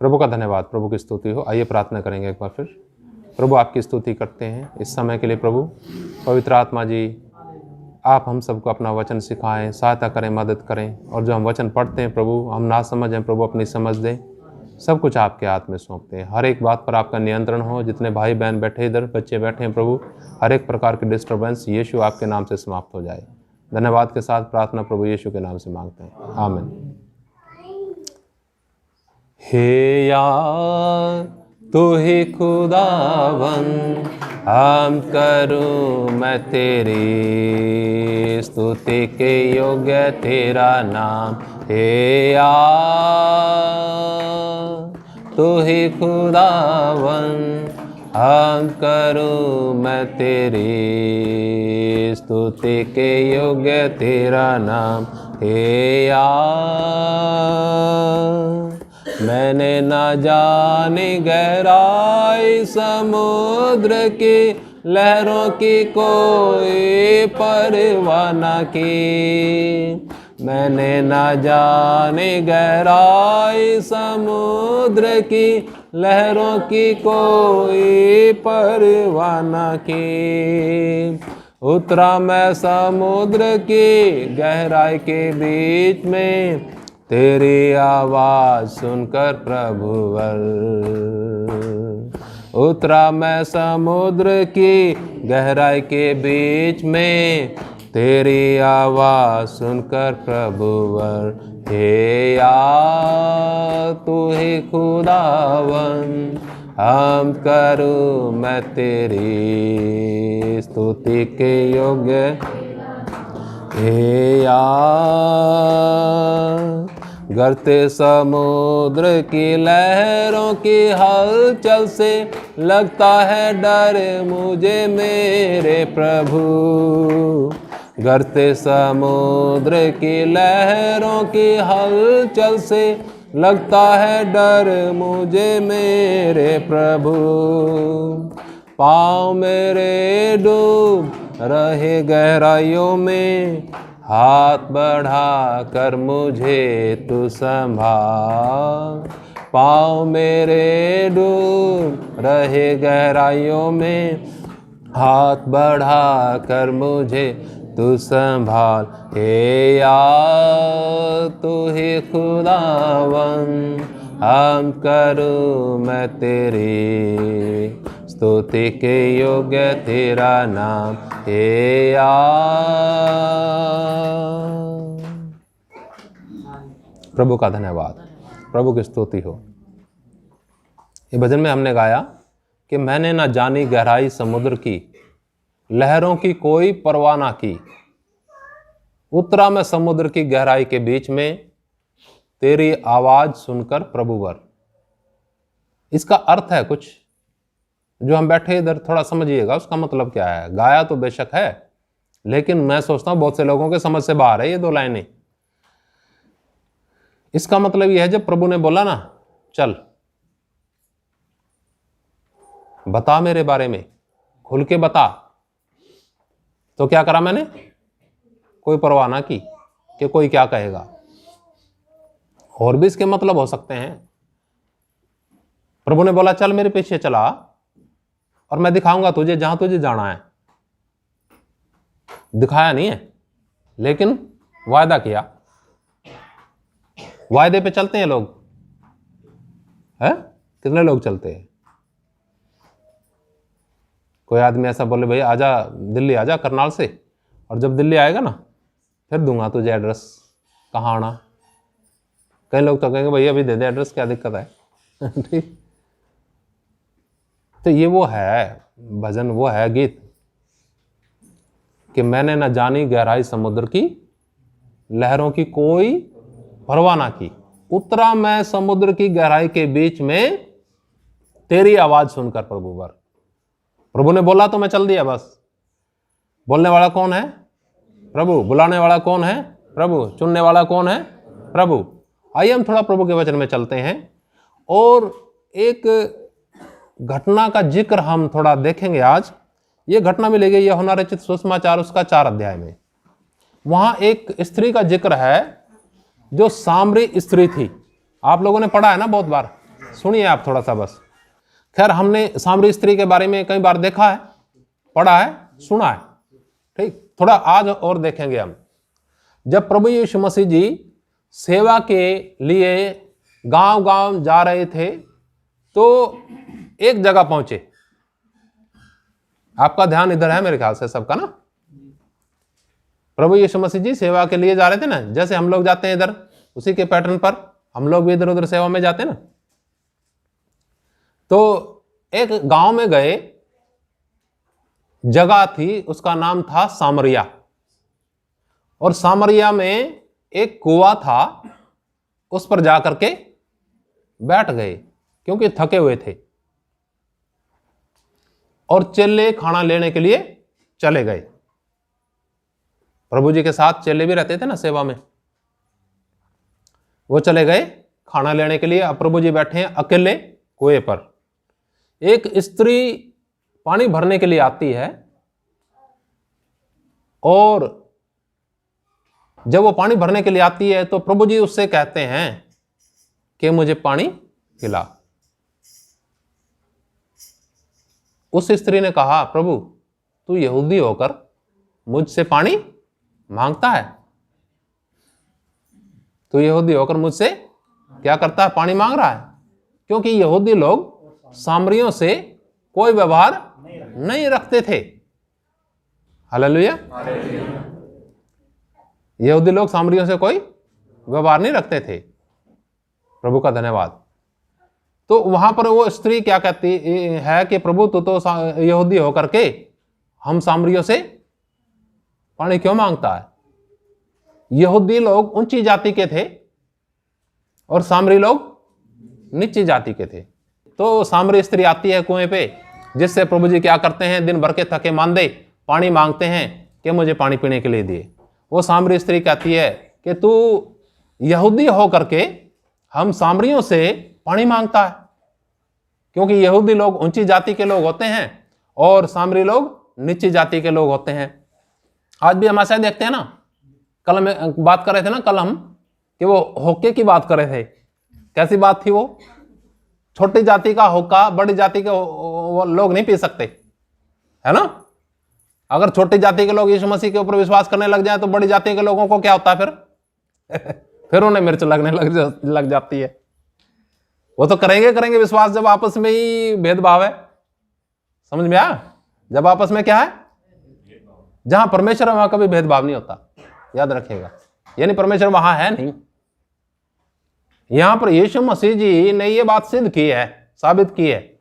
प्रभु का धन्यवाद, प्रभु की स्तुति हो। आइए प्रार्थना करेंगे एक बार फिर। प्रभु आपकी स्तुति करते हैं इस समय के लिए। प्रभु पवित्र आत्मा जी, आप हम सबको अपना वचन सिखाएं, सहायता करें, मदद करें। और जो हम वचन पढ़ते हैं प्रभु, हम ना समझें प्रभु, अपनी समझ दें। सब कुछ आपके हाथ में सौंपते हैं। हर एक बात पर आपका नियंत्रण हो। जितने भाई बहन बैठे, इधर बच्चे बैठे हैं प्रभु, हर एक प्रकार की डिस्टर्बेंस यीशु आपके नाम से समाप्त हो जाए। धन्यवाद के साथ प्रार्थना प्रभु यीशु के नाम से मांगते हैं, आमीन। हे यार तू ही खुदावन, हम करूं मैं तेरी स्तुति के योग्य तेरा नाम। हे यार तू ही खुदावन, हम करूं मैं तेरी स्तुति के योग्य तेरा नाम। हे यार मैंने ना जानी गहराई समुद्र की, लहरों की कोई परवाह न की। मैंने ना जानी गहराई समुद्र की, लहरों की कोई परवाह न की। उतरा मैं समुद्र की गहराई के बीच में, तेरी आवाज़ सुनकर प्रभुवर। उतरा मैं समुद्र की गहराई के बीच में, तेरी आवाज़ सुनकर प्रभुवर। हे यार तू ही खुदावन, हम करूं मैं तेरी स्तुति के योग्य। हे यार गरते समुद्र की लहरों की हलचल से, लगता है डर मुझे मेरे प्रभु। गरते समुद्र की लहरों की हलचल से, लगता है डर मुझे मेरे प्रभु। पाँव मेरे डूब रहे गहराइयों में, हाथ बढ़ा कर मुझे तू संभाल। पाँव मेरे डूब रहे गहराइयों में, हाथ बढ़ा कर मुझे तू संभाल। हे यार तू ही खुदावन, हम करूं मैं तेरी स्तुति के योग्य तेरा नाम। हे यार प्रभु का धन्यवाद, प्रभु की स्तुति हो। ये भजन में हमने गाया कि मैंने ना जानी गहराई समुद्र की, लहरों की कोई परवाह ना की। उतरा मैं समुद्र की गहराई के बीच में, तेरी आवाज सुनकर प्रभुवर। इसका अर्थ है कुछ जो हम बैठे इधर थोड़ा समझिएगा उसका मतलब क्या है। गाया तो बेशक है, लेकिन मैं सोचता हूं बहुत से लोगों के समझ से बाहर है ये दो लाइनें। इसका मतलब यह है जब प्रभु ने बोला ना, चल बता मेरे बारे में, खुल के बता, तो क्या करा मैंने? कोई परवाह ना की कि कोई क्या कहेगा। और भी इसके मतलब हो सकते हैं। प्रभु ने बोला चल मेरे पीछे चला और मैं दिखाऊंगा तुझे जहां तुझे जाना है। दिखाया नहीं है, लेकिन वायदा किया। वायदे पे चलते हैं लोग, है? कितने लोग चलते हैं? कोई आदमी ऐसा बोले भाई आजा दिल्ली आजा करनाल से, और जब दिल्ली आएगा ना फिर दूंगा तुझे एड्रेस, कहाँ आना। कई लोग तो कहेंगे भाई अभी दे दे एड्रेस, क्या दिक्कत है। ठीक। तो ये वो है भजन, वो है गीत कि मैंने न जानी गहराई समुद्र की, लहरों की कोई परवाह ना की। उतरा मैं समुद्र की गहराई के बीच में, तेरी आवाज सुनकर प्रभुवर। प्रभु ने बोला तो मैं चल दिया बस। बोलने वाला कौन है? प्रभु। बुलाने वाला कौन है? प्रभु। चुनने वाला कौन है? प्रभु। आइए हम थोड़ा प्रभु के वचन में चलते हैं और एक घटना का जिक्र हम थोड़ा देखेंगे आज। ये घटना मिलेगी यूहन्ना रचित सुसमाचार उसका 4 अध्याय में। वहां एक स्त्री का जिक्र है जो सामरी स्त्री थी। आप लोगों ने पढ़ा है ना बहुत बार। सुनिए आप थोड़ा सा बस। खैर हमने सामरी स्त्री के बारे में कई बार देखा है, पढ़ा है, सुना है, ठीक। थोड़ा आज और देखेंगे हम। जब प्रभु यीशु मसीह जी सेवा के लिए गांव गांव जा रहे थे तो एक जगह पहुंचे। आपका ध्यान इधर है मेरे ख्याल से सबका ना। प्रभु यीशु मसीह जी सेवा के लिए जा रहे थे ना, जैसे हम लोग जाते हैं इधर, उसी के पैटर्न पर हम लोग भी इधर उधर सेवा में जाते हैं ना। तो एक गांव में गए, जगह थी, उसका नाम था सामरिया। और सामरिया में एक कुआं था, उस पर जाकर के बैठ गए क्योंकि थके हुए थे। और चेले खाना लेने के लिए चले गए। प्रभु जी के साथ चेले भी रहते थे ना सेवा में, वो चले गए खाना लेने के लिए। अब प्रभु जी बैठे हैं अकेले कुएं पर। एक स्त्री पानी भरने के लिए आती है और जब वो पानी भरने के लिए आती है तो प्रभु जी उससे कहते हैं कि मुझे पानी पिला। उस स्त्री ने कहा, प्रभु तू यहूदी होकर मुझसे पानी मांगता है? तू यहूदी होकर मुझसे क्या करता है? पानी मांग रहा है। क्योंकि यहूदी लोग सामरियों से कोई व्यवहार नहीं रखते थे। हालेलुया। यहूदी लोग सामरियों से कोई व्यवहार नहीं रखते थे। प्रभु का धन्यवाद। तो वहां पर वो स्त्री क्या कहती है कि प्रभु तू तो यहूदी होकर के हम सामरियों से पानी क्यों मांगता है? यहूदी लोग ऊंची जाति के थे और सामरी लोग नीची जाति के थे। तो सामरी स्त्री आती है कुएं पे, जिससे प्रभु जी क्या करते हैं, दिन भर के थके मांदे पानी मांगते हैं कि मुझे पानी पीने के लिए दिए। वो सामरी स्त्री कहती है कि तू यहूदी होकर के हम सामरियों से पानी मांगता है। क्योंकि यहूदी लोग ऊंची जाति के लोग होते हैं और सामरी लोग नीची जाति के लोग होते हैं। आज भी हम ऐसा देखते हैं ना। कल में बात कर रहे थे ना, कल हम कि वो होके की बात कर रहे थे। कैसी बात थी वो? छोटी जाति का होका बड़ी जाति के वो लोग नहीं पी सकते, है ना। अगर छोटी जाति के लोग यीशु मसीह के ऊपर विश्वास करने लग जाए तो बड़ी जाति के लोगों को क्या होता है फिर? फिर उन्हें मिर्च लगने लग जाती है। वो तो करेंगे विश्वास जब आपस में ही भेदभाव है। समझ में आया? जब आपस में क्या है, जहां परमेश्वर है वहां कभी भेदभाव नहीं होता, याद रखिएगा। यानी परमेश्वर वहां है नहीं। यहां पर यीशु मसीह जी ने ये बात सिद्ध की है, साबित की है,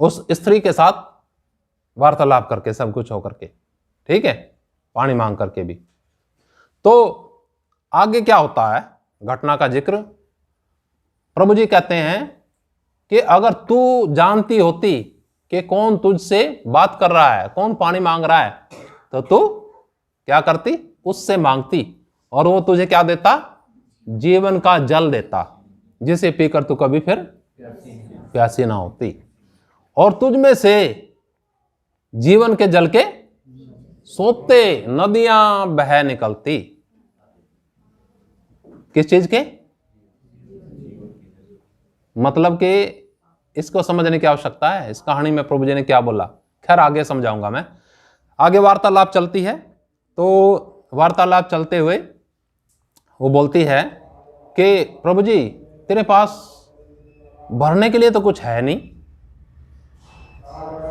उस स्त्री के साथ वार्तालाप करके, सब कुछ होकर के, ठीक है, पानी मांग करके भी। तो आगे क्या होता है घटना का जिक्र। प्रभु जी कहते हैं कि अगर तू जानती होती कि कौन तुझसे बात कर रहा है, कौन पानी मांग रहा है, तो तू क्या करती? उससे मांगती और वो तुझे क्या देता? जीवन का जल देता, जिसे पीकर तू कभी फिर प्यासी ना होती। और तुझ में से जीवन के जल के सोते नदियां बह निकलती। किस चीज के? मतलब कि इसको समझने की आवश्यकता है, इस कहानी में प्रभु जी ने क्या बोला। खैर आगे समझाऊंगा मैं। आगे वार्तालाप चलती है। तो वार्तालाप चलते हुए वो बोलती है कि प्रभु जी तेरे पास भरने के लिए तो कुछ है नहीं,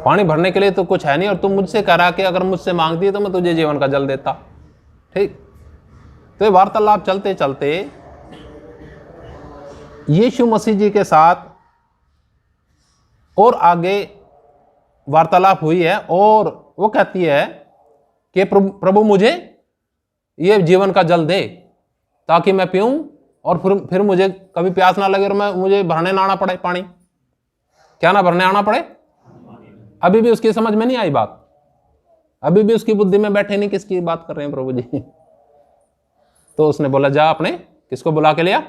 पानी भरने के लिए तो कुछ है नहीं, और तुम मुझसे कह रहा कि अगर मुझसे मांगती है तो मैं तुझे जीवन का जल देता। ठीक। तो ये वार्तालाप चलते चलते यीशु मसीह जी के साथ और आगे वार्तालाप हुई है और वो कहती है कि प्रभु मुझे ये जीवन का जल दे ताकि मैं पीऊं और फिर मुझे कभी प्यास ना लगे और मुझे भरने ना आना पड़े पानी। क्या ना भरने आना पड़े? अभी भी उसकी समझ में नहीं आई बात, अभी भी उसकी बुद्धि में बैठे नहीं किसकी बात कर रहे हैं प्रभु जी। तो उसने बोला जा अपने किसको बुला के लिया?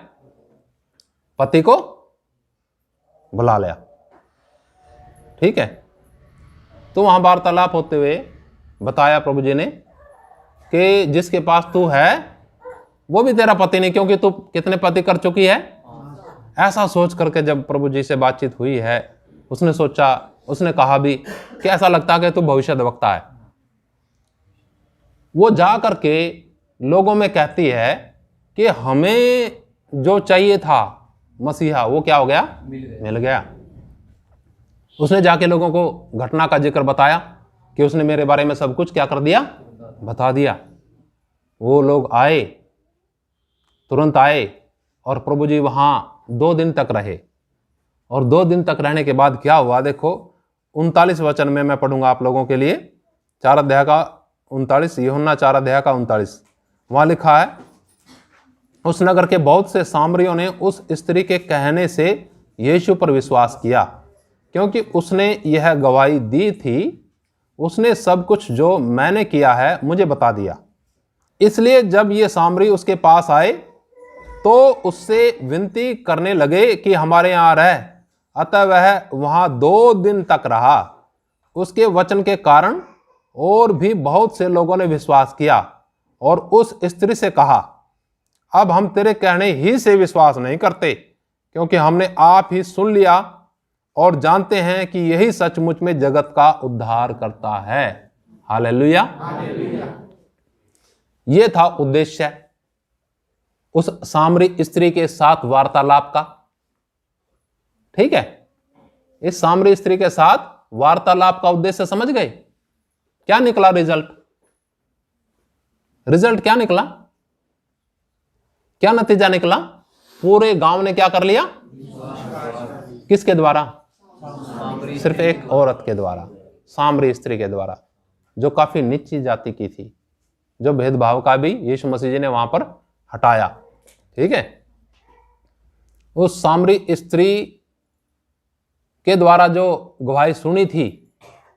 पति को बुला लिया। ठीक है। तो वहां वार्तालाप होते हुए बताया प्रभु जी ने कि जिसके पास तू है वो भी तेरा पति नहीं, क्योंकि तू कितने पति कर चुकी है? ऐसा सोच करके जब प्रभु जी से बातचीत हुई है, उसने सोचा, उसने कहा भी कि ऐसा लगता है कि तू भविष्यद्वक्ता है। वो जा करके लोगों में कहती है कि हमें जो चाहिए था मसीहा, वो क्या हो गया? मिल गया। उसने जाके लोगों को घटना का जिक्र बताया कि उसने मेरे बारे में सब कुछ क्या कर दिया? बता दिया। वो लोग आए, तुरंत आए, और प्रभु जी वहां 2 दिन तक रहे। और 2 दिन तक रहने के बाद क्या हुआ? देखो 39 वचन में मैं पढ़ूंगा आप लोगों के लिए, 4 अध्याय का 39, यूहन्ना 4 अध्याय का 39। वहां लिखा है, उस नगर के बहुत से सामरियों ने उस स्त्री के कहने से यीशु पर विश्वास किया, क्योंकि उसने यह गवाही दी थी, उसने सब कुछ जो मैंने किया है मुझे बता दिया। इसलिए जब ये सामरी उसके पास आए तो उससे विनती करने लगे कि हमारे यहाँ रह। अतः वह वहां 2 दिन तक रहा। उसके वचन के कारण और भी बहुत से लोगों ने विश्वास किया, और उस स्त्री से कहा, अब हम तेरे कहने ही से विश्वास नहीं करते, क्योंकि हमने आप ही सुन लिया और जानते हैं कि यही सचमुच में जगत का उद्धार करता है। हालेलुया। यह था उद्देश्य उस सामरी स्त्री के साथ वार्तालाप का। ठीक है, इस सामरी स्त्री के साथ वार्तालाप का उद्देश्य समझ गए? क्या निकला रिजल्ट? रिजल्ट क्या निकला? क्या नतीजा निकला? पूरे गांव ने क्या कर लिया? किसके द्वारा? सिर्फ एक औरत के द्वारा, सामरी स्त्री के द्वारा, जो काफी नीची जाति की थी, जो भेदभाव का भी यीशु मसीह जी ने वहां पर हटाया। ठीक है, उस सामरी स्त्री के द्वारा जो गवाही सुनी थी,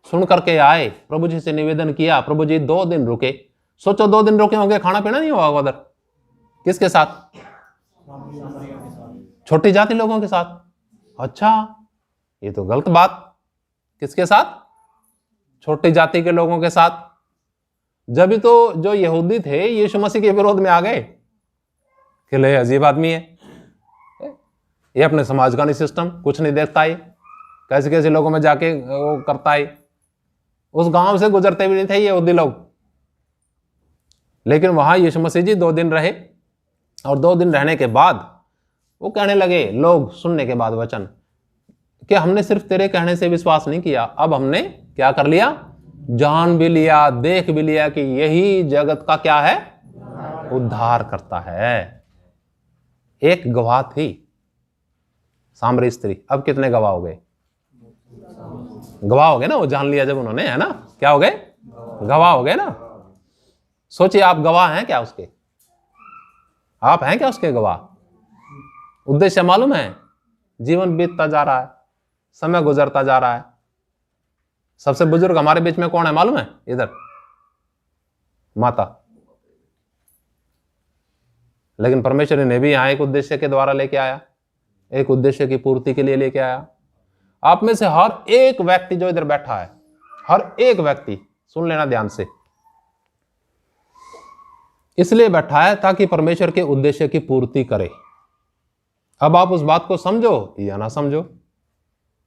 सुन करके आए, प्रभु जी से निवेदन किया। प्रभु जी 2 दिन रुके। सोचो 2 दिन रुके होंगे, खाना पीना नहीं हुआ उधर। किसके साथ? छोटी जाति लोगों के साथ। अच्छा, ये तो गलत बात। किसके साथ? छोटी जाति के लोगों के साथ। जब ही तो जो यहूदी थे यीशु मसीह के विरोध में आ गए कि ले अजीब आदमी है, ये अपने समाज का नहीं सिस्टम, कुछ नहीं देखता, ये कैसे कैसे लोगों में जाके वो करता है। उस गांव से गुजरते भी नहीं थे ये यहूदी लोग। लेकिन वहां यीशु मसीह जी 2 दिन रहे, और 2 दिन रहने के बाद वो कहने लगे, लोग सुनने के बाद वचन, कि हमने सिर्फ तेरे कहने से विश्वास नहीं किया, अब हमने क्या कर लिया? जान भी लिया, देख भी लिया कि यही जगत का क्या है? उद्धार करता है। एक गवाह थी सामरी स्त्री, अब कितने गवाह हो गए? गवाह हो गए ना, वो जान लिया जब उन्होंने, है ना? क्या हो गए? गवाह हो गए ना। सोचिए, आप गवाह हैं क्या उसके? आप हैं क्या उसके गवाह? उद्देश्य मालूम है? जीवन बीतता जा रहा है, समय गुजरता जा रहा है। सबसे बुजुर्ग हमारे बीच में कौन है मालूम है? इधर माता। लेकिन परमेश्वर ने भी यहां एक उद्देश्य के द्वारा लेके आया, एक उद्देश्य की पूर्ति के लिए लेके आया। आप में से हर एक व्यक्ति जो इधर बैठा है, हर एक व्यक्ति, सुन लेना ध्यान से, इसलिए बैठा है ताकि परमेश्वर के उद्देश्य की पूर्ति करे। अब आप उस बात को समझो या ना समझो,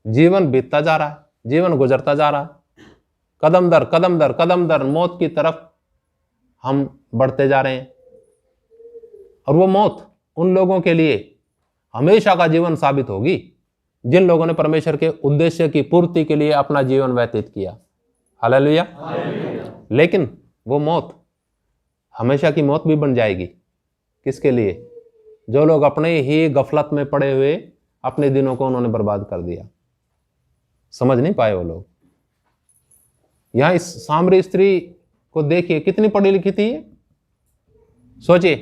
जीवन बीतता जा रहा है, जीवन गुजरता जा रहा है, कदम दर कदम दर कदम दर मौत की तरफ हम बढ़ते जा रहे हैं। और वो मौत उन लोगों के लिए हमेशा का जीवन साबित होगी जिन लोगों ने परमेश्वर के उद्देश्य की पूर्ति के लिए अपना जीवन व्यतीत किया। हालेलुया। लेकिन वो मौत हमेशा की मौत भी बन जाएगी। किसके लिए? जो लोग अपने ही गफलत में पड़े हुए अपने दिनों को उन्होंने बर्बाद कर दिया, समझ नहीं पाए वो लोग। यहां इस सामरी स्त्री को देखिए, कितनी पढ़ी लिखी थी। सोचिए,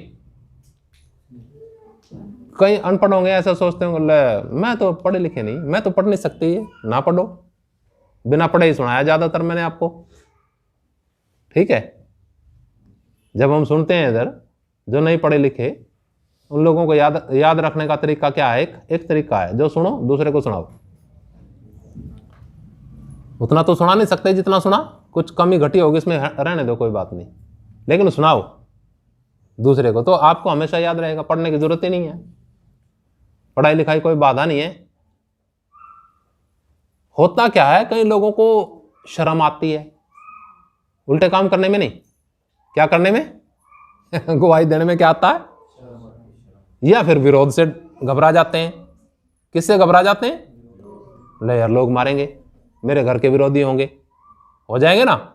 कई अनपढ़ होंगे, ऐसा सोचते होंगे, मैं तो पढ़े लिखे नहीं, मैं तो पढ़ नहीं सकती, है ना पढ़ो, बिना पढ़े ही सुनाया ज्यादातर मैंने आपको। ठीक है, जब हम सुनते हैं इधर जो नहीं पढ़े लिखे, उन लोगों को याद रखने का तरीका क्या है? एक तरीका है, जो सुनो दूसरे को सुनाओ। उतना तो सुना नहीं सकते जितना सुना, कुछ कमी घटी होगी इसमें, रहने दो, कोई बात नहीं, लेकिन सुनाओ दूसरे को, तो आपको हमेशा याद रहेगा, पढ़ने की जरूरत ही नहीं है। पढ़ाई लिखाई कोई बाधा नहीं है। होता क्या है, कई लोगों को शर्म आती है उल्टे काम करने में, नहीं क्या करने में गवाही देने में क्या आता है, या फिर विरोध से घबरा जाते हैं। किससे घबरा जाते हैं? ले यार लोग मारेंगे, मेरे घर के विरोधी होंगे, हो जाएंगे ना।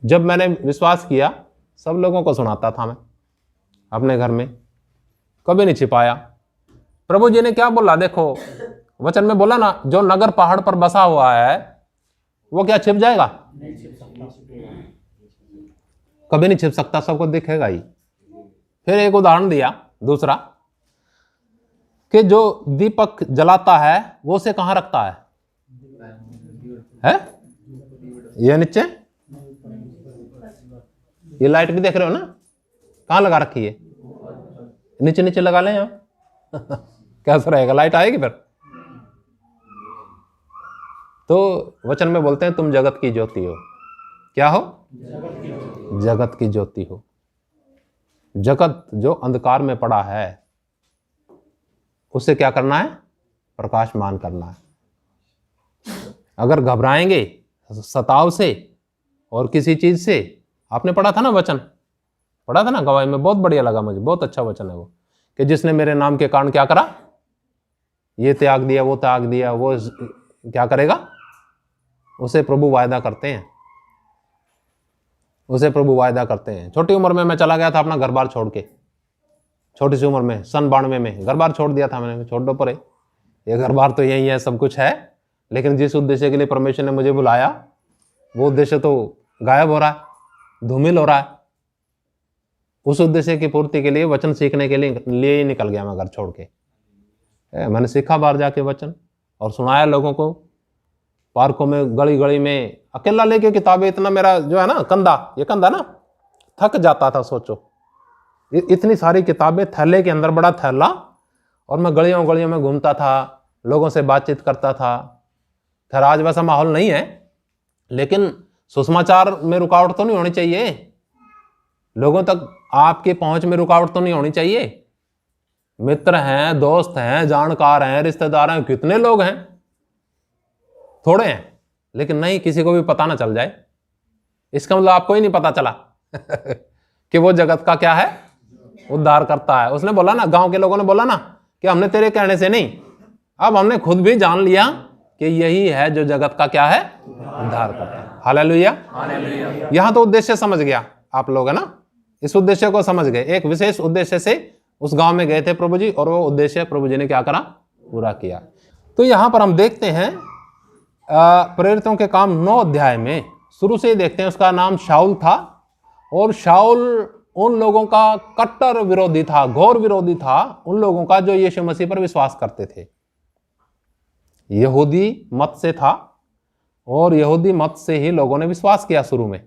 जब मैंने विश्वास किया सब लोगों को सुनाता था मैं अपने घर में, कभी नहीं छिपाया। प्रभु जी ने क्या बोला, देखो वचन में बोला ना, जो नगर पहाड़ पर बसा हुआ है वो क्या छिप जाएगा? कभी नहीं छिप सकता, सबको दिखेगा ही। फिर एक उदाहरण दिया दूसरा, कि जो दीपक जलाता है वो उसे कहां रखता है? ये नीचे, ये लाइट भी देख रहे हो ना, कहां लगा रखी है? नीचे नीचे लगा लें आप कैसा रहेगा, लाइट आएगी फिर। तो वचन में बोलते हैं तुम जगत की ज्योति हो। क्या हो? जगत की ज्योति हो। जगत जो अंधकार में पड़ा है उसे क्या करना है? प्रकाशमान करना है। अगर घबराएंगे सताव से और किसी चीज से, आपने पढ़ा था ना वचन, पढ़ा था ना गवाही में, बहुत बढ़िया लगा मुझे, बहुत अच्छा वचन है वो, कि जिसने मेरे नाम के कारण क्या करा, ये त्याग दिया वो त्याग दिया, वो क्या करेगा? उसे प्रभु वायदा करते हैं, उसे प्रभु वायदा करते हैं। छोटी उम्र में मैं चला गया था अपना घर बार छोड़ के, छोटी सी उम्र में, सन 92 में घर बार छोड़ दिया था मैंने। छोड़ दो परे, ये घर बार तो यही है, सब कुछ है, लेकिन जिस उद्देश्य के लिए परमेश्वर ने मुझे बुलाया वो उद्देश्य तो गायब हो रहा है, धूमिल हो रहा है। उस उद्देश्य की पूर्ति के लिए, वचन सीखने के लिए ही निकल गया मैं घर छोड़ के। मैंने सीखा बाहर जाके वचन और सुनाया लोगों को, पार्कों में, गली गली में अकेला लेके किताबें। इतना मेरा जो है ना कंधा, ये कंधा ना थक जाता था, सोचो इतनी सारी किताबें थैले के अंदर, बड़ा थैला, और मैं गलियों गलियों में घूमता था, लोगों से बातचीत करता था। खैर आज वैसा माहौल नहीं है, लेकिन सुसमाचार में रुकावट तो नहीं होनी चाहिए, लोगों तक आपकी पहुंच में रुकावट तो नहीं होनी चाहिए। मित्र हैं, दोस्त हैं, जानकार हैं, रिश्तेदार हैं, कितने लोग हैं, थोड़े हैं, लेकिन नहीं, किसी को भी पता ना चल जाए। इसका मतलब आपको ही नहीं पता चला कि वो जगत का क्या है, उद्धार करता है। उसने बोला ना, गांव के लोगों ने बोला ना कि हमने तेरे कहने से नहीं, अब हमने खुद भी जान लिया कि यही है जो जगत का क्या है, उद्धार करता है। हालेलुया। यहां तो उद्देश्य समझ गया आप लोग, है ना, इस उद्देश्य को समझ गए। एक विशेष उद्देश्य से उस गांव में गए थे प्रभु जी, और वो उद्देश्य प्रभु जी ने क्या करा, पूरा किया। तो यहां पर हम देखते हैं प्रेरितों के काम 9 अध्याय में शुरू से ही देखते हैं, उसका नाम शाऊल था, और शाऊल उन लोगों का कट्टर विरोधी था, घोर विरोधी था उन लोगों का जो यीशु मसीह पर विश्वास करते थे। यहूदी मत से था, और यहूदी मत से ही लोगों ने विश्वास किया शुरू में।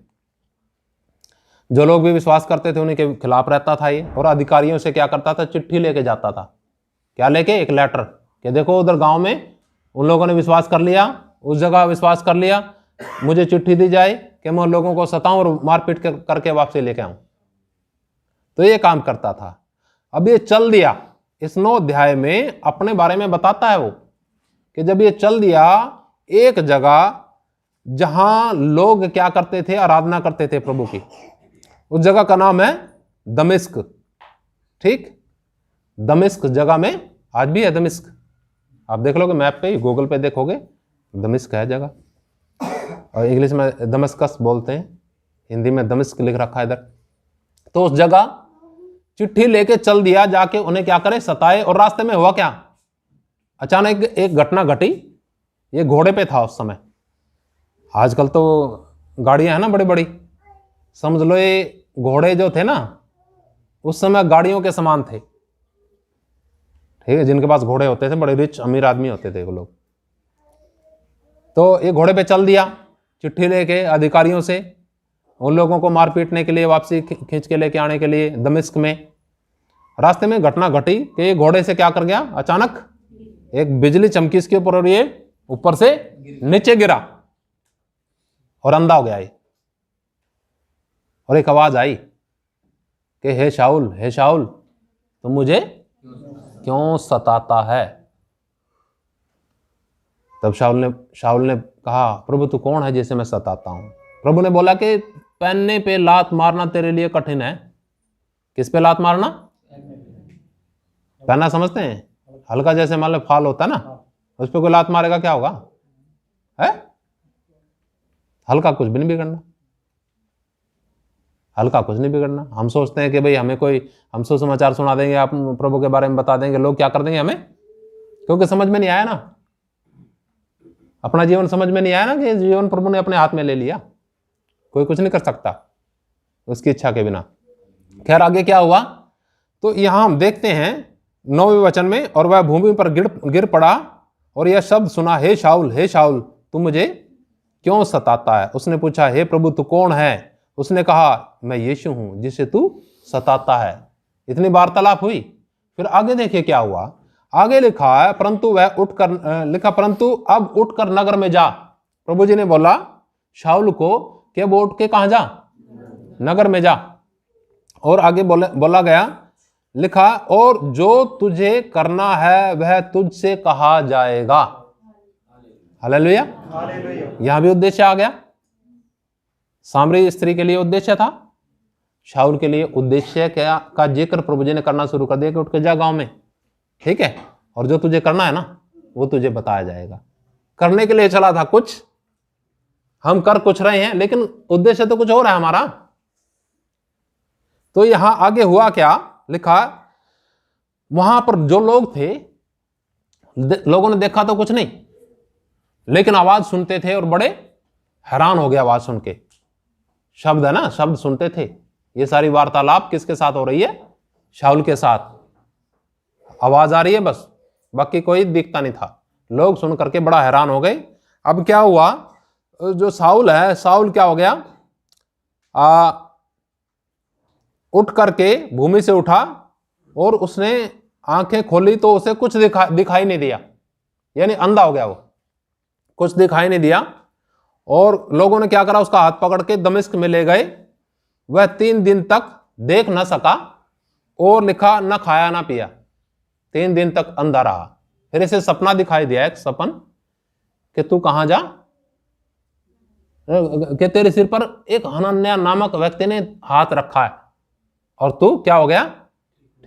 जो लोग भी विश्वास करते थे उनके खिलाफ रहता था ये, और अधिकारियों से क्या करता था, चिट्ठी लेके जाता था। क्या लेके? एक लेटर, कि देखो उधर गांव में उन लोगों ने विश्वास कर लिया, उस जगह विश्वास कर लिया, मुझे चिट्ठी दी जाए कि मैं उन लोगों को सताऊं और मारपीट करके वापसी लेके आऊं। तो ये काम करता था। अब ये चल दिया, इस 9 अध्याय में अपने बारे में बताता है वो, कि जब ये चल दिया एक जगह जहां लोग क्या करते थे, आराधना करते थे प्रभु की, उस जगह का नाम है दमिश्क। ठीक, दमिश्क जगह में आज भी है दमिश्क, आप देख लोगे मैप पे, गूगल पे देखोगे, दमिश्क है जगह, और इंग्लिश में दमस्कस बोलते हैं, हिंदी में दमिश्क लिख रखा है इधर। तो उस जगह चिट्ठी लेके चल दिया, जाके उन्हें क्या करे, सताए। और रास्ते में हुआ क्या, अचानक एक घटना घटी। ये घोड़े पे था उस समय, आजकल तो गाड़ियां हैं ना बड़ी बड़ी, समझ लो ये घोड़े जो थे ना उस समय गाड़ियों के समान थे। ठीक है, जिनके पास घोड़े होते थे, बड़े रिच अमीर आदमी होते थे वो लोग। तो ये घोड़े पे चल दिया चिट्ठी लेके अधिकारियों से, उन लोगों को मार पीटने के लिए, वापसी खींच के लेके आने के लिए दमिश्क में। रास्ते में घटना घटी कि ये घोड़े से क्या कर गया, अचानक एक बिजली चमकी इसके ऊपर, और ये ऊपर से नीचे गिरा और अंधा हो गया ये। और एक आवाज आई कि हे शाऊल, हे शाऊल, तुम मुझे क्यों सताता है? तब शाऊल ने कहा, प्रभु तू कौन है जिसे मैं सताता हूं? प्रभु ने बोला कि पहनने पे लात मारना तेरे लिए कठिन है। किस पे लात मारना? पहना समझते हैं? हल्का जैसे मान लो फाल होता है ना, उस पर कोई लात मारेगा क्या होगा? है हल्का, कुछ भी नहीं बिगड़ना, हल्का कुछ नहीं बिगड़ना। हम सोचते हैं कि भाई हमें कोई हम सुसमाचार सुना देंगे, आप प्रभु के बारे में बता देंगे, लोग क्या कर देंगे हमें? क्योंकि समझ में नहीं आया ना, अपना जीवन समझ में नहीं आया ना कि जीवन प्रभु ने अपने हाथ में ले लिया। कोई कुछ नहीं कर सकता उसकी इच्छा के बिना। खैर आगे क्या हुआ, तो यहां हम देखते हैं 9वें वचन में, और वह भूमि पर गिर पड़ा और यह शब्द सुना, हे शाऊल तू मुझे क्यों सताता है? उसने पूछा, हे प्रभु तू कौन है? उसने कहा, मैं यीशु हूं जिसे तू सताता है। इतनी वार्तालाप हुई। फिर आगे देखिए क्या हुआ। आगे लिखा है, परंतु अब उठकर नगर में जा। प्रभु जी ने बोला शाऊल को कि वो उठ के कहां जा? नगर में जा। और आगे बोला गया, लिखा, और जो तुझे करना है वह तुझसे कहा जाएगा। हालेलुया। यहां भी उद्देश्य आ गया। सामरी स्त्री के लिए उद्देश्य था, शाऊल के लिए उद्देश्य का जिक्र प्रभु जी ने करना शुरू कर दिया कि उठ के जा गांव में, ठीक है, और जो तुझे करना है ना वो तुझे बताया जाएगा। करने के लिए चला था कुछ, हम कर कुछ रहे हैं, लेकिन उद्देश्य तो कुछ और है हमारा। तो यहां आगे हुआ क्या, लिखा, वहां पर जो लोग थे, लोगों ने देखा तो कुछ नहीं, लेकिन आवाज सुनते थे और बड़े हैरान हो गए आवाज सुन के। शब्द है ना, शब्द सुनते थे। ये सारी वार्तालाप किसके साथ हो रही है? शाऊल के साथ। आवाज आ रही है बस, बाकी कोई दिखता नहीं था। लोग सुन करके बड़ा हैरान हो गए। अब क्या हुआ, जो शाऊल है, शाऊल क्या हो गया, उठ करके भूमि से उठा और उसने आंखें खोली तो उसे कुछ दिखाई नहीं दिया, यानी अंधा हो गया वो, कुछ दिखाई नहीं दिया। और लोगों ने क्या करा, उसका हाथ पकड़ के दमिश्क में ले गए। वह 3 दिन तक देख न सका और लिखा न खाया ना पिया, 3 दिन तक अंधा रहा। फिर इसे सपना दिखाई दिया, एक सपन, कि तू कहां जा, कि तेरे सिर पर एक हनन्याह नामक व्यक्ति ने हाथ रखा है और तू क्या हो गया?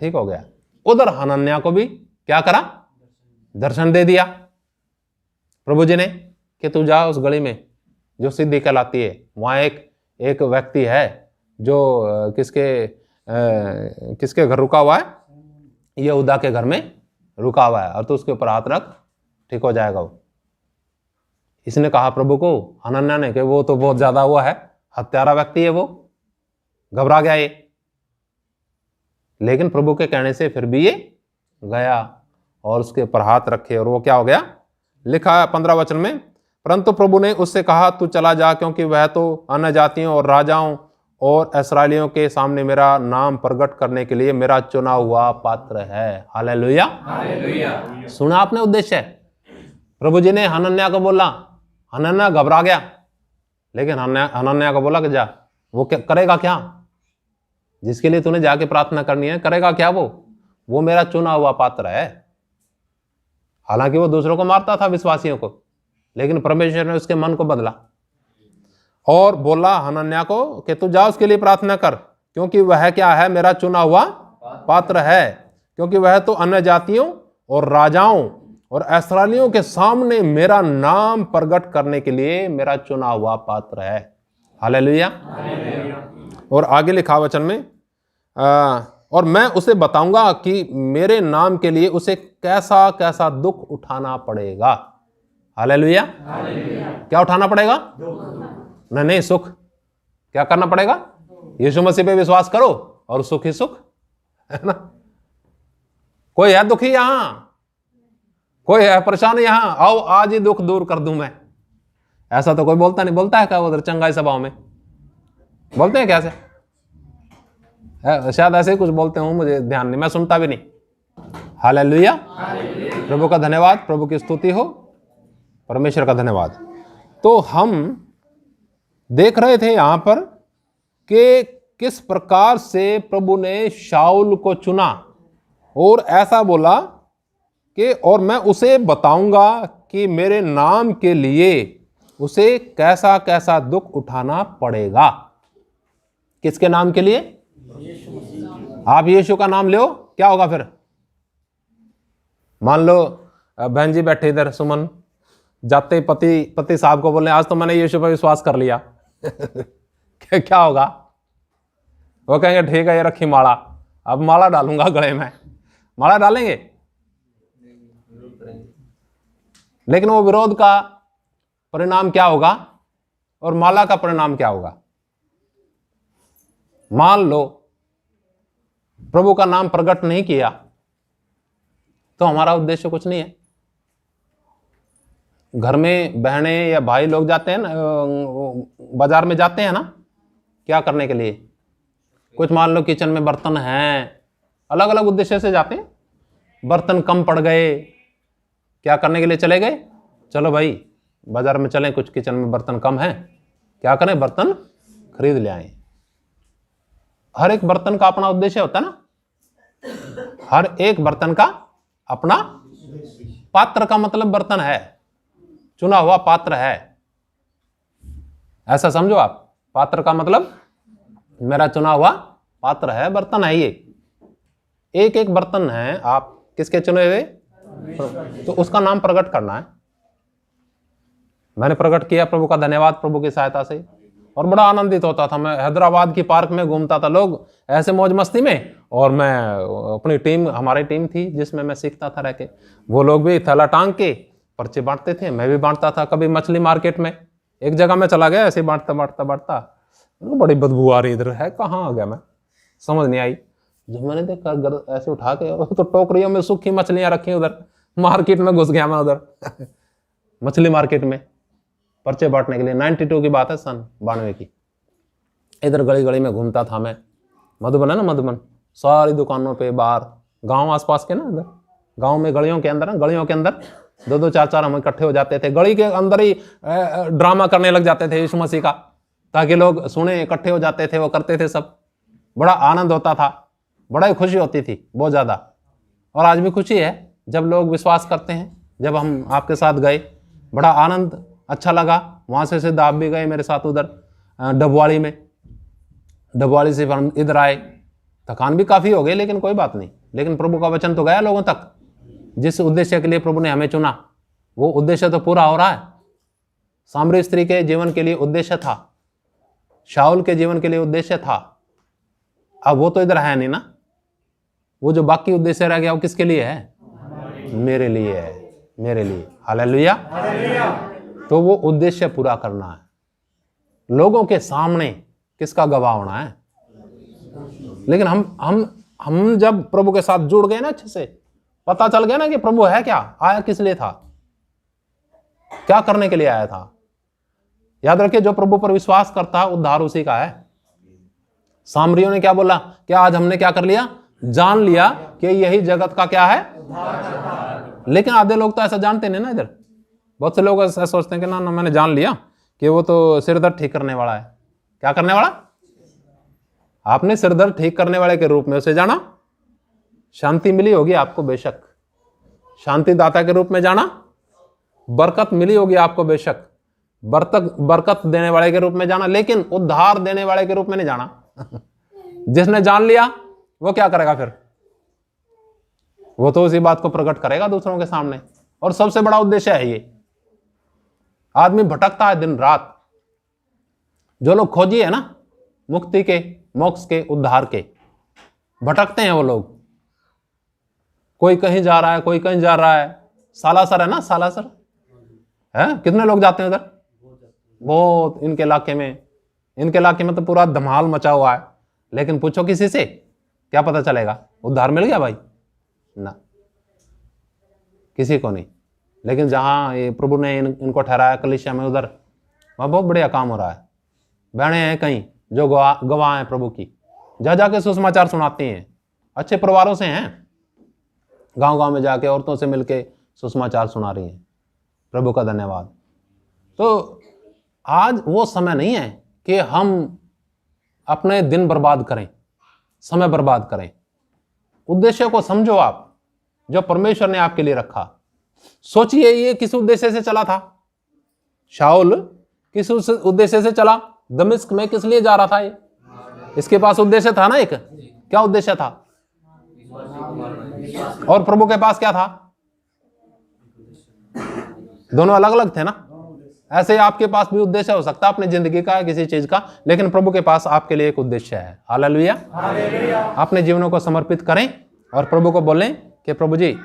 ठीक हो गया। उधर हनन्याह को भी क्या करा? दर्शन दे दिया प्रभु जी ने कि तू जा उस गली में जो सिद्धि कहलाती है, वहां एक व्यक्ति है जो किसके घर रुका हुआ है? यहूदा के घर में रुका हुआ है, और तू उसके ऊपर हाथ रख, ठीक हो जाएगा वो। इसने कहा प्रभु को, हनन्याह ने, कि वो तो बहुत ज्यादा हुआ है, हत्यारा व्यक्ति है वो। घबरा गया ये, लेकिन प्रभु के कहने से फिर भी ये गया और उसके ऊपर हाथ रखे और वो क्या हो गया? लिखा है 15 वचन में, परंतु प्रभु ने उससे कहा, तू चला जा, क्योंकि वह तो अन्य जातियों और राजाओं और इस्राएलियों के सामने मेरा नाम प्रकट करने के लिए मेरा चुना हुआ पात्र है। हालेलुया। हालेलुया। सुना आपने उद्देश्य? प्रभु जी ने हनन्याह को बोला, हनन्याह घबरा गया, लेकिन हनन्याह को बोला कि जा। वो क्या करेगा? क्या जिसके लिए तूने जाके प्रार्थना करनी है, करेगा क्या? वो मेरा चुना हुआ पात्र है। हालांकि वो दूसरों को मारता था, विश्वासियों को, लेकिन परमेश्वर ने उसके मन को बदला और बोला हनन्याह को कि तू जा उसके लिए प्रार्थना कर, क्योंकि वह क्या है? मेरा चुना हुआ पात्र है, क्योंकि वह तो अन्य जातियों और राजाओं और इस्राएलियों के सामने मेरा नाम प्रकट करने के लिए मेरा चुना हुआ पात्र है। हालेलुया। और आगे लिखा वचन में, और मैं उसे बताऊंगा कि मेरे नाम के लिए उसे कैसा कैसा दुख उठाना पड़ेगा। हालेलुया। क्या उठाना पड़ेगा? नहीं, सुख। क्या करना पड़ेगा? यीशु मसीह पे विश्वास करो और सुख ही सुख, है ना। कोई है दुखी यहां? कोई है परेशान यहां? आओ आज ही दुख दूर कर दूं मैं। ऐसा तो कोई बोलता नहीं। बोलता है क्या उधर चंगाई सभाओं में? बोलते हैं कैसे? शायद ऐसे ही कुछ बोलते हूं, मुझे ध्यान नहीं, मैं सुनता भी नहीं। हालेलुया। प्रभु का धन्यवाद, प्रभु की स्तुति हो, परमेश्वर का धन्यवाद। तो हम देख रहे थे यहां पर कि किस प्रकार से प्रभु ने शाऊल को चुना और ऐसा बोला कि और मैं उसे बताऊंगा कि मेरे नाम के लिए उसे कैसा कैसा दुख उठाना पड़ेगा। किसके नाम के लिए? आप यीशु का नाम लो, क्या होगा फिर? मान लो बहन जी बैठे इधर, सुमन जाते पति साहब को बोले आज तो मैंने यीशु पर विश्वास कर लिया क्या होगा? वो कहेंगे ठीक है ये रखी माला, अब माला डालूंगा गले में। माला डालेंगे? लेकिन वो विरोध का परिणाम क्या होगा और माला का परिणाम क्या होगा? मान लो प्रभु का नाम प्रकट नहीं किया तो हमारा उद्देश्य कुछ नहीं है। घर में बहनें या भाई लोग जाते हैं ना, बाजार में जाते हैं ना, क्या करने के लिए? कुछ मान लो किचन में बर्तन हैं, अलग अलग उद्देश्य से जाते हैं। बर्तन कम पड़ गए, क्या करने के लिए चले गए? चलो भाई बाजार में चलें, कुछ किचन में बर्तन कम हैं, क्या करें? बर्तन खरीद ले आए। हर एक बर्तन का अपना उद्देश्य होता है ना, हर एक बर्तन का अपना। पात्र का मतलब बर्तन है, चुना हुआ पात्र है, ऐसा समझो आप। पात्र का मतलब मेरा चुना हुआ पात्र है, बर्तन है। ये एक एक बर्तन है, आप किसके चुने हुए? तो उसका नाम प्रकट करना है। मैंने प्रकट किया, प्रभु का धन्यवाद, प्रभु की सहायता से, और बड़ा आनंदित होता था। मैं हैदराबाद की पार्क में घूमता था, लोग ऐसे मौज मस्ती में, और मैं अपनी टीम, हमारी टीम थी जिसमें मैं सीखता था रह के, वो लोग भी थैला टांग के पर्चे बांटते थे, मैं भी बांटता था। कभी मछली मार्केट में एक जगह में चला गया, ऐसे बांटता बांटता बांटता, बड़ी बदबू आ रही, इधर है कहाँ आ गया मैं, समझ नहीं आई। जब मैंने देखा ऐसे उठा के, तो टोकरियों में सूखी मछलियां रखी, उधर मार्केट में घुस गया मैं, उधर मछली मार्केट में पर्चे बांटने के लिए। 92 की बात है, सन 92 की। इधर गली गली में घूमता था मैं, मधुबन है ना, मधुबन, सारी दुकानों पे बाहर, गांव आसपास के ना, इधर गांव में गलियों के अंदर, गलियों के अंदर दो दो चार चार हम इकट्ठे हो जाते थे, गली के अंदर ही ड्रामा करने लग जाते थे यीशु मसीह का, ताकि लोग सुने, इकट्ठे हो जाते थे, वो करते थे सब। बड़ा आनंद होता था, बड़ा ही खुशी होती थी, बहुत ज़्यादा। और आज भी खुशी है जब लोग विश्वास करते हैं। जब हम आपके साथ गए, बड़ा आनंद, अच्छा लगा। वहाँ से सीधा आप भी गए मेरे साथ उधर डबवाड़ी में, डबवाड़ी से हम इधर आए। थकान भी काफ़ी हो गई, लेकिन कोई बात नहीं, लेकिन प्रभु का वचन तो गया लोगों तक। जिस उद्देश्य के लिए प्रभु ने हमें चुना, वो उद्देश्य तो पूरा हो रहा है। सामरी स्त्री के जीवन के लिए उद्देश्य था, शाऊल के जीवन के लिए उद्देश्य था, अब वो तो इधर है नहीं ना। वो जो बाकी उद्देश्य रह गया, वो किसके लिए है? मेरे लिए है, मेरे लिए। हालेलुया। तो वो उद्देश्य पूरा करना है, लोगों के सामने किसका गवाह होना है। लेकिन हम जब प्रभु के साथ जुड़ गए ना, अच्छे से पता चल गया ना कि प्रभु है क्या, आया किस लिए था, क्या करने के लिए आया था। याद रखिए, जो प्रभु पर विश्वास करता है उद्धार उसी का है। सामरियों ने क्या बोला? क्या आज हमने क्या कर लिया? जान लिया कि यही जगत का क्या है। लेकिन आधे लोग तो ऐसा जानते नहीं ना। इधर बहुत से लोग ऐसा सोचते हैं कि ना मैंने जान लिया कि वो तो सिरदर्द ठीक करने वाला है। क्या करने वाला? आपने सिरदर्द ठीक करने वाले के रूप में उसे जाना, शांति मिली होगी आपको बेशक, शांति दाता के रूप में जाना, बरकत मिली होगी आपको बेशक, बरकत देने वाले के रूप में जाना, लेकिन उद्धार देने वाले के रूप में नहीं जाना। जिसने जान लिया वो क्या करेगा फिर? वो तो उसी बात को प्रकट करेगा दूसरों के सामने। और सबसे बड़ा उद्देश्य है ये। आदमी भटकता है दिन रात। जो लोग खोजी है ना मुक्ति के, मोक्ष के, उद्धार के, भटकते हैं वो लोग। कोई कहीं जा रहा है, कोई कहीं जा रहा है। सालासर है ना, सालासर है, कितने लोग जाते हैं उधर? बहुत। इनके इलाके में तो पूरा धमाल मचा हुआ है। लेकिन पूछो किसी से, क्या पता चलेगा उद्धार मिल गया भाई? ना, किसी को नहीं। लेकिन जहां ये प्रभु ने इनको ठहराया कलीसिया में, उधर वहां बहुत बढ़िया काम हो रहा है। बहनें हैं कहीं जो गवाह हैं प्रभु की, जा जाके सुसमाचार सुनाती हैं। अच्छे परिवारों से हैं, गांव गांव में जाके औरतों से मिलके सुसमाचार सुना रही हैं। प्रभु का धन्यवाद। तो आज वो समय नहीं है कि हम अपने दिन बर्बाद करें, समय बर्बाद करें। उद्देश्य को समझो आप, जो परमेश्वर ने आपके लिए रखा। सोचिए ये किस उद्देश्य से चला था? शाऊल किस उद्देश्य से चला? दमिश्क में किस लिए जा रहा था ये? इसके पास उद्देश्य था ना एक। क्या उद्देश्य था? और प्रभु के पास क्या था? दोनों अलग अलग थे ना। ऐसे ही आपके पास भी उद्देश्य हो सकता है अपनी जिंदगी का, किसी चीज का, लेकिन प्रभु के पास आपके लिए एक उद्देश्य है। हालेलुया। अपने जीवनों को समर्पित करें और प्रभु को बोलें कि प्रभु जी,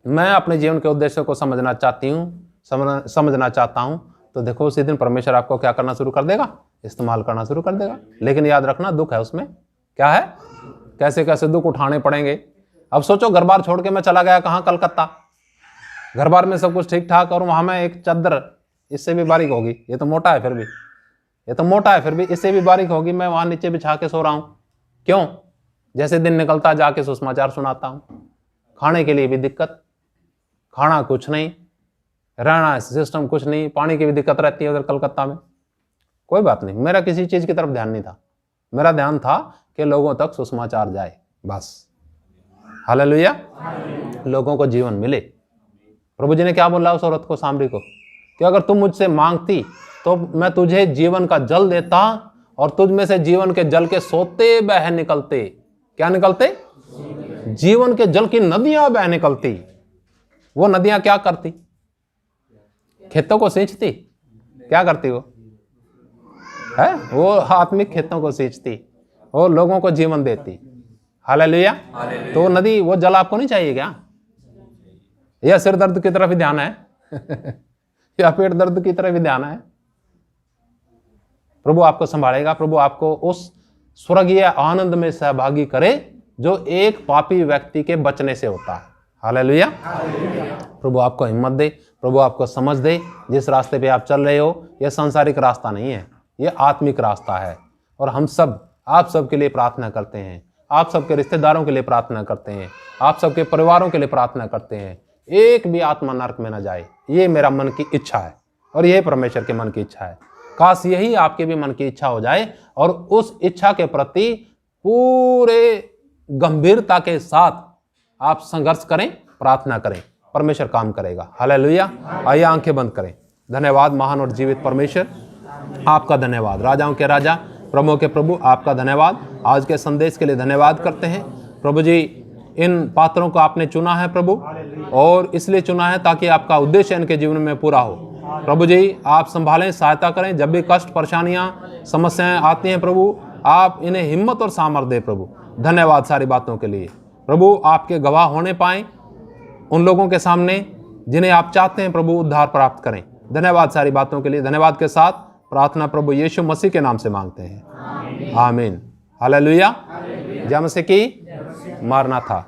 मैं अपने जीवन के उद्देश्य को समझना चाहती हूँ, समझना चाहता हूँ। तो देखो उसी दिन परमेश्वर आपको क्या करना शुरू कर देगा? इस्तेमाल करना शुरू कर देगा। लेकिन याद रखना, दुख है उसमें। क्या है? कैसे कैसे दुख उठाने पड़ेंगे। अब सोचो, घर बार छोड़ के मैं चला गया कहाँ? कलकत्ता। घर बार में सब कुछ ठीक ठाक, और वहां में एक चादर इससे भी बारीक होगी, ये तो मोटा है फिर भी, ये तो मोटा है फिर भी, इससे भी बारीक होगी, मैं वहां नीचे बिछा के सो रहा हूं। क्यों? जैसे दिन निकलता जाके सुसमाचार सुनाता हूं। खाने के लिए भी दिक्कत, खाना कुछ नहीं, रहना सिस्टम कुछ नहीं, पानी की भी दिक्कत रहती है उधर कलकत्ता में। कोई बात नहीं, मेरा किसी चीज की तरफ ध्यान नहीं था। मेरा ध्यान था कि लोगों तक सुसमाचार जाए, बस। हालेलुया। लोगों को जीवन मिले। प्रभु जी ने क्या बोला उस औरत को, सामरी को, कि अगर तुम मुझसे मांगती तो मैं तुझे जीवन का जल देता, और तुझ में से जीवन के जल के सोते बह निकलते। क्या निकलते? जीवन के जल की नदियां बह निकलती। वो नदियां क्या करती? खेतों को सींचती। क्या करती वो? है वो आत्मिक खेतों को सींचती, वो लोगों को जीवन देती। हालेलुया। तो नदी, वो जल आपको नहीं चाहिए क्या? या सिर दर्द की तरफ ही ध्यान है या पेट दर्द की तरफ ही ध्यान है? प्रभु आपको संभालेगा। प्रभु आपको उस स्वर्गीय आनंद में सहभागी करे जो एक पापी व्यक्ति के बचने से होता है। हालेलुया। प्रभु आपको हिम्मत दे, प्रभु आपको समझ दे। जिस रास्ते पे आप चल रहे हो, यह सांसारिक रास्ता नहीं है, यह आत्मिक रास्ता है। और हम सब, आप सबके लिए प्रार्थना करते हैं, आप सबके रिश्तेदारों के लिए प्रार्थना करते हैं, आप सबके परिवारों के लिए प्रार्थना करते हैं। एक भी आत्मा नरक में न जाए, ये मेरा मन की इच्छा है, और यही परमेश्वर के मन की इच्छा है। काश यही आपके भी मन की इच्छा हो जाए, और उस इच्छा के प्रति पूरे गंभीरता के साथ आप संघर्ष करें, प्रार्थना करें, परमेश्वर काम करेगा। हालेलुया। आइए आंखें बंद करें। धन्यवाद महान और जीवित परमेश्वर, आपका धन्यवाद। राजाओं के राजा, प्रभुओं के प्रभु, आपका धन्यवाद। आज के संदेश के लिए धन्यवाद करते हैं प्रभु जी। इन पात्रों को आपने चुना है प्रभु, और इसलिए चुना है ताकि आपका उद्देश्य इनके जीवन में पूरा हो। प्रभु जी आप संभालें, सहायता करें। जब भी कष्ट, परेशानियां, समस्याएं आती हैं प्रभु, आप इन्हें हिम्मत और सामर्थ्य दें प्रभु। धन्यवाद सारी बातों के लिए प्रभु। आपके गवाह होने पाएं उन लोगों के सामने जिन्हें आप चाहते हैं प्रभु उद्धार प्राप्त करें। धन्यवाद सारी बातों के लिए। धन्यवाद के साथ प्रार्थना प्रभु यीशु मसीह के नाम से मांगते हैं, आमीन। हालेलुया। जय मसीह की। मारना था।